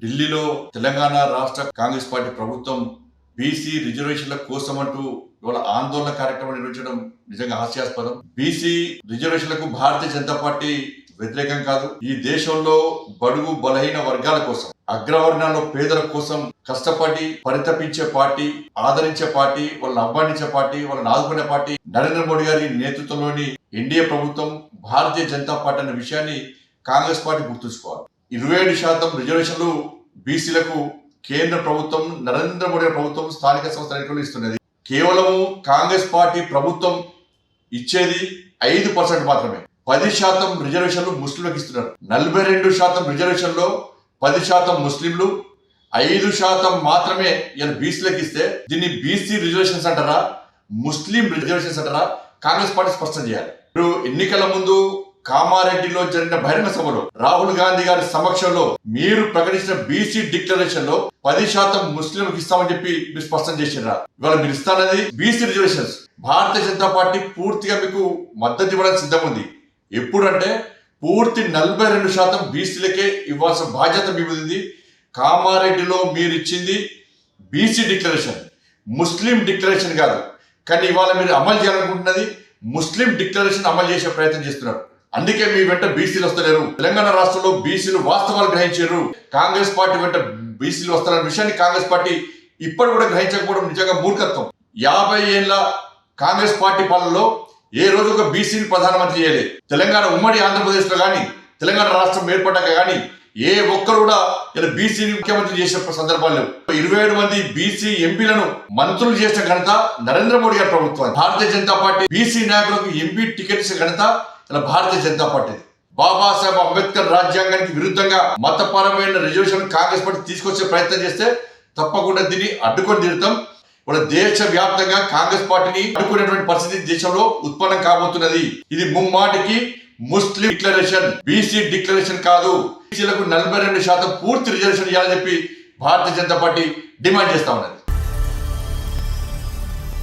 ఢిల్లీలో తెలంగాణ రాష్ట్ర కాంగ్రెస్ పార్టీ ప్రభుత్వం బీసీ రిజర్వేషన్ల కోసం అంటూ ఇవాళ ఆందోళన కార్యక్రమం నిర్వహించడం నిజంగా హాస్యాస్పదం. బీసీ రిజర్వేషన్లకు భారతీయ జనతా పార్టీ వ్యతిరేకం కాదు. ఈ దేశంలో బడుగు బలహీన వర్గాల కోసం, అగ్రవర్ణాల్లో పేదల కోసం కష్టపడి పరితపించే పార్టీ, ఆదరించే పార్టీ, వాళ్ళని అభిమానించే పార్టీ, వాళ్ళని ఆదుకునే పార్టీ నరేంద్ర మోడీ గారి నేతృత్వంలోని ఎన్డీఏ ప్రభుత్వం, భారతీయ జనతా పార్టీ అనే విషయాన్ని కాంగ్రెస్ పార్టీ గుర్తుంచుకోవాలి. 27% రిజర్వేషన్లు బీసీలకు కేంద్ర ప్రభుత్వం, నరేంద్ర మోడీ ప్రభుత్వం స్థానిక సంస్థల ఎన్నికలు ఇస్తున్నది. కేవలం కాంగ్రెస్ పార్టీ ప్రభుత్వం ఇచ్చేది 5% మాత్రమే. 10% రిజర్వేషన్లు ముస్లింలకు ఇస్తున్నారు. 42% రిజర్వేషన్లో 10% ముస్లింలు, 5% మాత్రమే ఇలా బీసీలకు ఇస్తే దీన్ని బీసీ రిజర్వేషన్స్ అంటారా, ముస్లిం రిజర్వేషన్స్ అంటారా? కాంగ్రెస్ పార్టీ స్పష్టం చేయాలి. ఇప్పుడు ఎన్నికల ముందు కామారెడ్డిలో జరిగిన బహిరంగ సభలో రాహుల్ గాంధీ గారి సమక్షంలో మీరు ప్రకటించిన బీసీ డిక్లరేషన్ లో 10% ముస్లింలకు ఇస్తామని చెప్పి మీరు స్పష్టం చేసినారా? ఇవాళ మీరు ఇస్తానది BC reservations. Bharatiya Janata party పూర్తిగా మీకు మద్దతు ఇవ్వడానికి సిద్ధం ఉంది. ఎప్పుడంటే పూర్తి 42% బీసీలకే ఇవ్వాల్సిన బాధ్యత మీ ఉంది. కామారెడ్డిలో మీరు ఇచ్చింది బీసీ డిక్లరేషన్, ముస్లిం డిక్లరేషన్ కాదు. కానీ ఇవాళ మీరు అమలు చేయాలనుకుంటున్నది ముస్లిం డిక్లరేషన్ అమలు చేసే ప్రయత్నం చేస్తున్నారు. అందుకే మీ వెంట బీసీలు వస్తలేరు. తెలంగాణ రాష్ట్రంలో బీసీలు వాస్తవాలు గ్రహించారు. కాంగ్రెస్ పార్టీ వెంట బీసీలు వస్తున్న విషయాన్ని కాంగ్రెస్ పార్టీ ఇప్పటి కూడా గ్రహించకపోవడం నిజంగా మూర్ఖత్వం. 50 ఏళ్ల కాంగ్రెస్ పార్టీ పాలనలో ఏ రోజు ఒక బీసీని ప్రధానమంత్రి చేయలేదు. తెలంగాణ ఉమ్మడి ఆంధ్రప్రదేశ్ లో కానీ, తెలంగాణ రాష్ట్రం ఏర్పడ్డాక కానీ ఏ ఒక్కరు కూడా ఇలా బీసీని ముఖ్యమంత్రి చేసిన సందర్భాలు లేవు. 27 మంది బీసీ ఎంపీలను మంత్రులు చేసిన ఘనత నరేంద్ర మోడీ గారి ప్రభుత్వం. భారతీయ జనతా పార్టీ బీసీ నాయకులకు ఎంపీ టికెట్ ఇచ్చిన ఘనత ఇలా భారతీయ జనతా పార్టీ. బాబాసాహెబ్ అంబేద్కర్ రాజ్యాంగానికి విరుద్ధంగా మతపరమైన రిజర్వేషన్ కాంగ్రెస్ పార్టీ తీసుకొచ్చే ప్రయత్నం చేస్తే తప్పకుండా దీన్ని అడ్డుకొని తీరుతాం. ఇప్పుడు దేశ వ్యాప్తంగా కాంగ్రెస్ పార్టీని అడ్డుకునేటువంటి పరిస్థితి దేశంలో ఉత్పన్నం కాబోతున్నది. ఇది ముమ్మాటికి ముస్లిం డిక్లరేషన్, బీసీ డిక్లరేషన్ కాదు. బీసీలకు 42% పూర్తి రిజర్వేషన్ ఇవ్వాలని చెప్పి భారతీయ జనతా పార్టీ డిమాండ్ చేస్తా ఉన్నది.